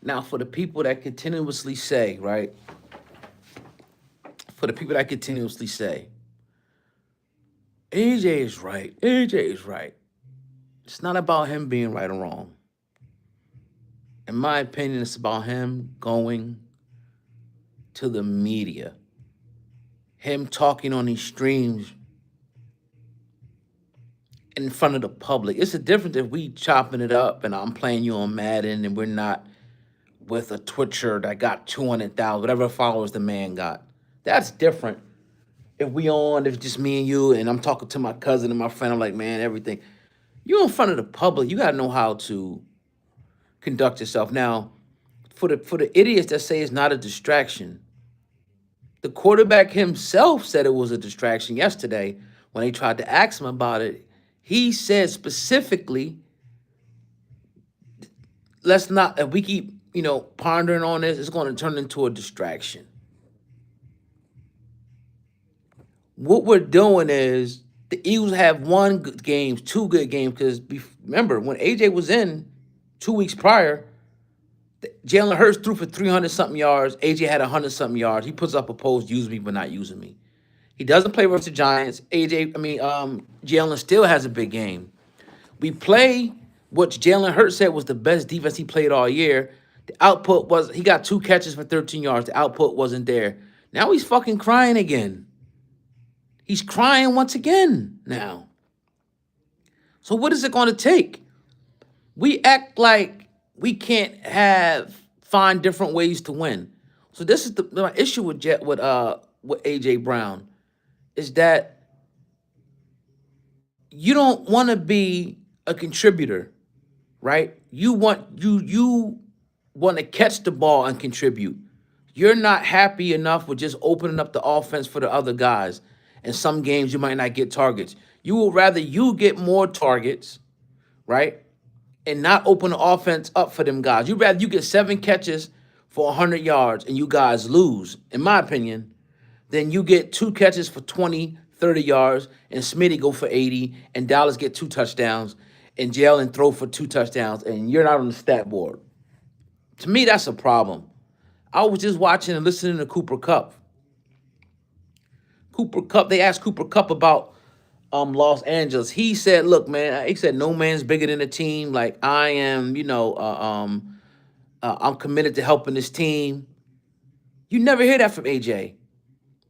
Now, for the people that continuously say, right? For the people that continuously say, AJ is right, AJ is right. It's not about him being right or wrong. In my opinion, it's about him going to the media, him talking on these streams in front of the public. It's a difference if we chopping it up and I'm playing you on Madden and we're not with a Twitcher that got 200,000, whatever followers the man got. That's different. If it's just me and you, and I'm talking to my cousin and my friend, I'm like, man, everything. You in front of the public, you gotta know how to conduct yourself. Now, for the idiots that say it's not a distraction, the quarterback himself said it was a distraction yesterday when they tried to ask him about it. He said specifically, let's not, if we keep, pondering on this, it's going to turn into a distraction. What we're doing is the Eagles have one good games, two good games, because remember, when AJ was in 2 weeks prior, Jalen Hurts threw for 300 something yards. AJ had 100 something yards. He puts up a post, use me, but not using me. He doesn't play versus the Giants. Jalen still has a big game. We play what Jalen Hurts said was the best defense he played all year. The output was he got 2 catches for 13 yards. The output wasn't there. Now he's fucking crying again. He's crying once again now. So what is it going to take? We act like we can't find different ways to win. So this is my issue with AJ Brown is that you don't want to be a contributor, right? You want to catch the ball and contribute. You're not happy enough with just opening up the offense for the other guys. In some games, you might not get targets. You will rather you get more targets, right? And not open the offense up for them guys. You'd rather you get 7 catches for 100 yards and you guys lose, in my opinion, than you get 2 catches for 20, 30 yards and Smitty go for 80 and Dallas get 2 touchdowns and Jalen throw for 2 touchdowns and you're not on the stat board. To me, that's a problem. I was just watching and listening to Cooper Kupp. They asked Cooper Kupp about Los Angeles. He said, "Look, man," he said, "No man's bigger than the team. Like I am, I'm committed to helping this team." You never hear that from AJ.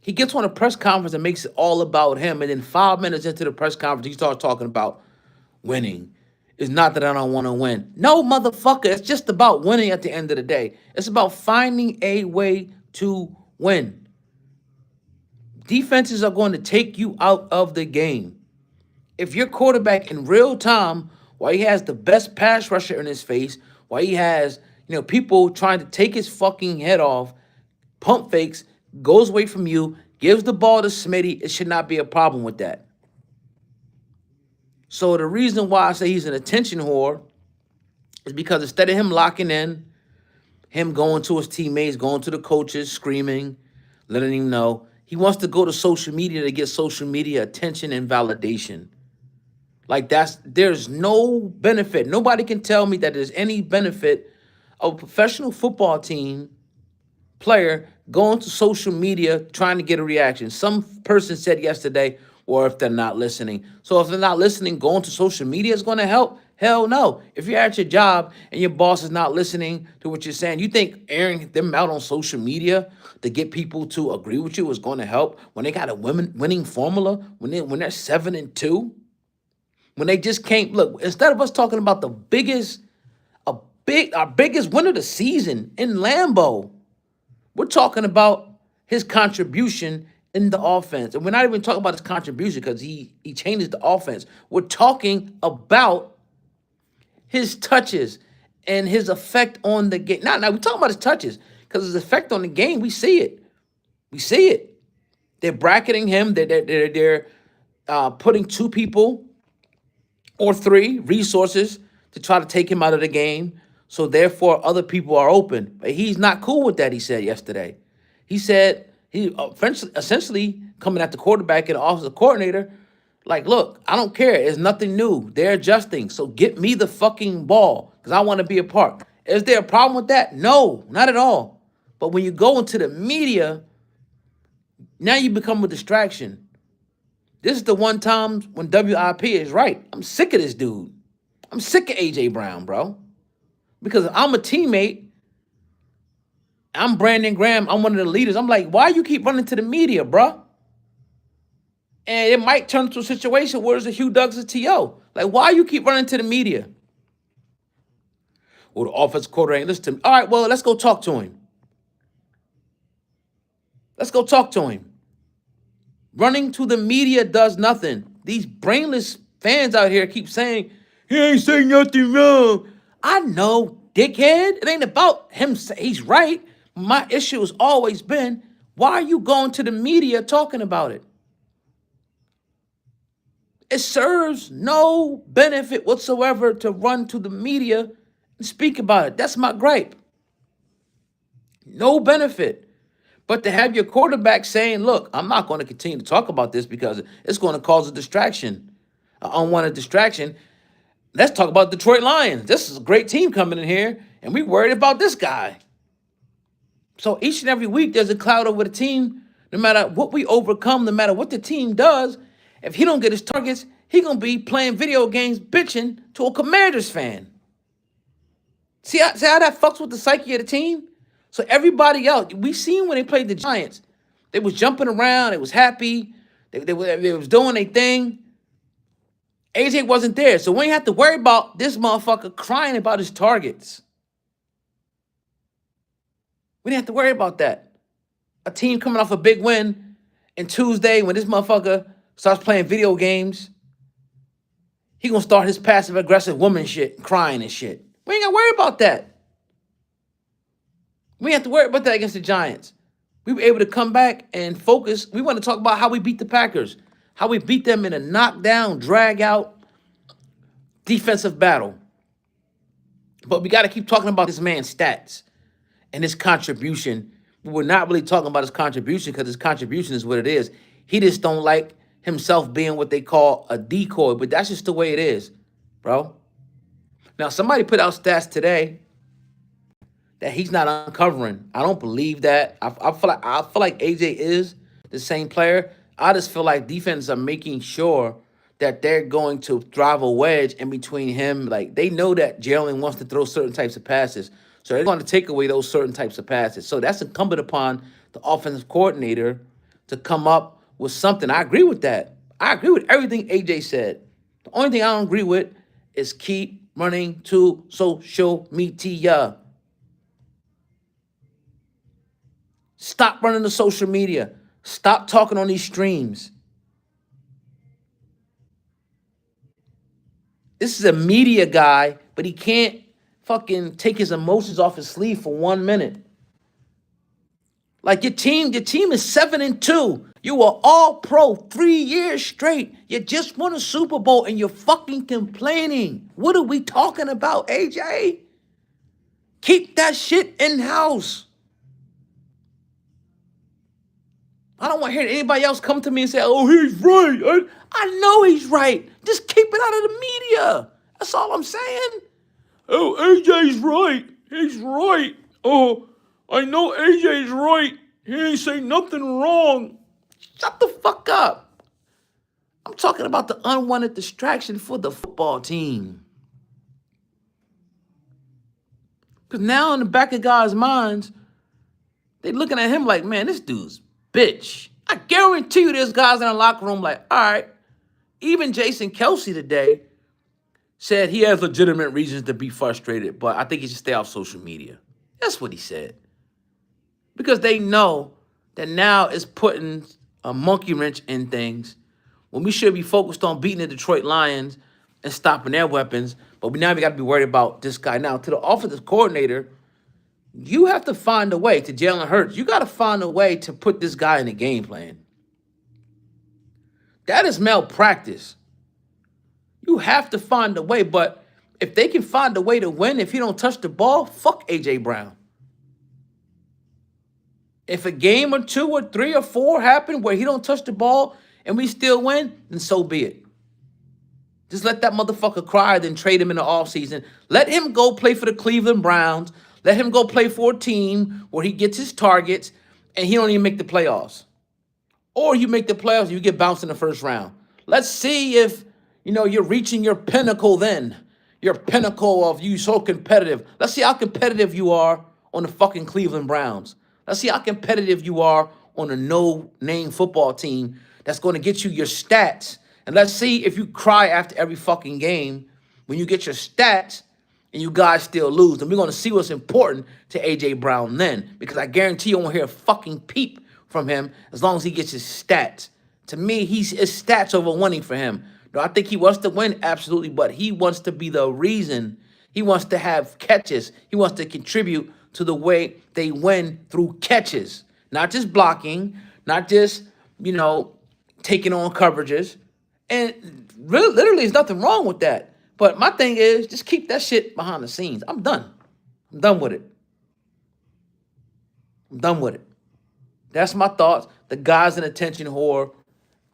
He gets on a press conference and makes it all about him, and then 5 minutes into the press conference, he starts talking about winning. It's not that I don't want to win. No, motherfucker, it's just about winning at the end of the day. It's about finding a way to win. Defenses are going to take you out of the game. If your quarterback in real time, while he has the best pass rusher in his face, while he has, people trying to take his fucking head off, pump fakes, goes away from you, gives the ball to Smitty, it should not be a problem with that. So the reason why I say he's an attention whore is because instead of him locking in, him going to his teammates, going to the coaches, screaming, letting him know, he wants to go to social media to get social media attention and validation. Like there's no benefit. Nobody can tell me that there's any benefit of a professional football team player going to social media trying to get a reaction. Some person said yesterday, or if they're not listening. So if they're not listening, going to social media is going to help? Hell no. If you're at your job and your boss is not listening to what you're saying, you think airing them out on social media to get people to agree with you is going to help when they got a winning formula, when they're 7-2? When they just can't look, instead of us talking about our biggest win of the season in Lambeau, we're talking about his contribution in the offense. And we're not even talking about his contribution because he changes the offense. We're talking about his touches and his effect on the game. Now we're talking about his touches because his effect on the game, we see it. We see it. They're bracketing him. They're putting 2 people or 3 resources to try to take him out of the game. So therefore, other people are open. But he's not cool with that, he said yesterday. He said he essentially coming at the quarterback and the offensive coordinator, like, look, I don't care. It's nothing new. They're adjusting. So get me the fucking ball because I want to be a part. Is there a problem with that? No, not at all. But when you go into the media, now you become a distraction. This is the one time when WIP is right. I'm sick of this dude. I'm sick of AJ Brown, bro. Because I'm a teammate. I'm Brandon Graham. I'm one of the leaders. I'm like, why you keep running to the media, bro? And it might turn into a situation where it's a Hugh Douglas TO. Like, why you keep running to the media? Well, the offensive coordinator, listen to me. All right, well, let's go talk to him. Let's go talk to him. Running to the media does nothing. These brainless fans out here keep saying, he ain't saying nothing wrong. I know, dickhead. It ain't about him saying he's right. My issue has always been, why are you going to the media talking about it? It serves no benefit whatsoever to run to the media and speak about it. That's my gripe. No benefit. But to have your quarterback saying, look, I'm not going to continue to talk about this because it's going to cause a distraction, an unwanted distraction. Let's talk about Detroit Lions. This is a great team coming in here, and we worried about this guy. So each and every week, there's a cloud over the team. No matter what we overcome, no matter what the team does, if he don't get his targets, he going to be playing video games bitching to a Commanders fan. See how that fucks with the psyche of the team? So everybody else, we seen when they played the Giants, they was jumping around, they was happy, they was doing their thing. AJ wasn't there, so we ain't have to worry about this motherfucker crying about his targets. We didn't have to worry about that. A team coming off a big win, and Tuesday when this motherfucker starts playing video games, he gonna start his passive-aggressive woman shit, crying and shit. We ain't gotta worry about that. We ain't have to worry about that against the Giants. We were able to come back and focus. We want to talk about how we beat the Packers, how we beat them in a knockdown, drag-out defensive battle. But we got to keep talking about this man's stats and his contribution. We're not really talking about his contribution because his contribution is what it is. He just don't like himself being what they call a decoy, but that's just the way it is, bro. Now, somebody put out stats today that he's not uncovering. I don't believe that. I feel like AJ is the same player. I just feel like defenses are making sure that they're going to drive a wedge in between him. Like, they know that Jalen wants to throw certain types of passes, so they're going to take away those certain types of passes. So that's incumbent upon the offensive coordinator to come up with something. I agree with that. I agree with everything AJ said. The only thing I don't agree with is keep running to social media. Stop running to social media. Stop talking on these streams. This is a media guy, but he can't fucking take his emotions off his sleeve for 1 minute. Like your team is 7-2. You were all pro 3 years straight. You just won a Super Bowl and you're fucking complaining. What are we talking about, AJ? Keep that shit in-house. I don't want to hear anybody else come to me and say, oh, he's right. I know he's right. Just keep it out of the media. That's all I'm saying. Oh, AJ's right. He's right. Oh, I know AJ's right. He ain't saying nothing wrong. Shut the fuck up. I'm talking about the unwanted distraction for the football team. Because now in the back of guys' minds, they looking at him like, man, this dude's bitch. I guarantee you there's guys in the locker room like, all right, even Jason Kelce today said he has legitimate reasons to be frustrated, but I think he should stay off social media. That's what he said. Because they know that now it's putting a monkey wrench in things when we should be focused on beating the Detroit Lions and stopping their weapons, but we got to be worried about this guy. Now, to the offensive coordinator, you have to find a way, to Jalen Hurts, you got to find a way to put this guy in the game plan. That is malpractice. You have to find a way, but if they can find a way to win, if he don't touch the ball, fuck A.J. Brown. If a game or 2 or 3 or 4 happen where he don't touch the ball and we still win, then so be it. Just let that motherfucker cry, then trade him in the offseason. Let him go play for the Cleveland Browns. Let him go play for a team where he gets his targets and he don't even make the playoffs. Or you make the playoffs and you get bounced in the first round. Let's see if, you're reaching your pinnacle then. Your pinnacle of you so competitive. Let's see how competitive you are on the fucking Cleveland Browns. Let's see how competitive you are on a no-name football team that's going to get you your stats. And let's see if you cry after every fucking game when you get your stats and you guys still lose. And we're going to see what's important to A.J. Brown then. Because I guarantee you won't hear a fucking peep from him as long as he gets his stats. To me, his stats over winning for him. No, I think he wants to win, absolutely, but he wants to be the reason. He wants to have catches. He wants to contribute to the way they win through catches. Not just blocking, not just, taking on coverages. And really, literally, there's nothing wrong with that. But my thing is, just keep that shit behind the scenes. I'm done. I'm done with it. I'm done with it. That's my thoughts. The guy's an attention whore.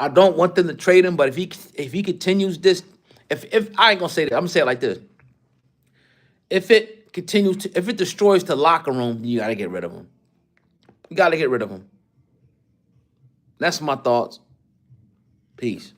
I don't want them to trade him, but if he continues this, if I ain't gonna say that, I'm gonna say it like this. If it destroys the locker room, you gotta get rid of him. You gotta get rid of him. That's my thoughts. Peace.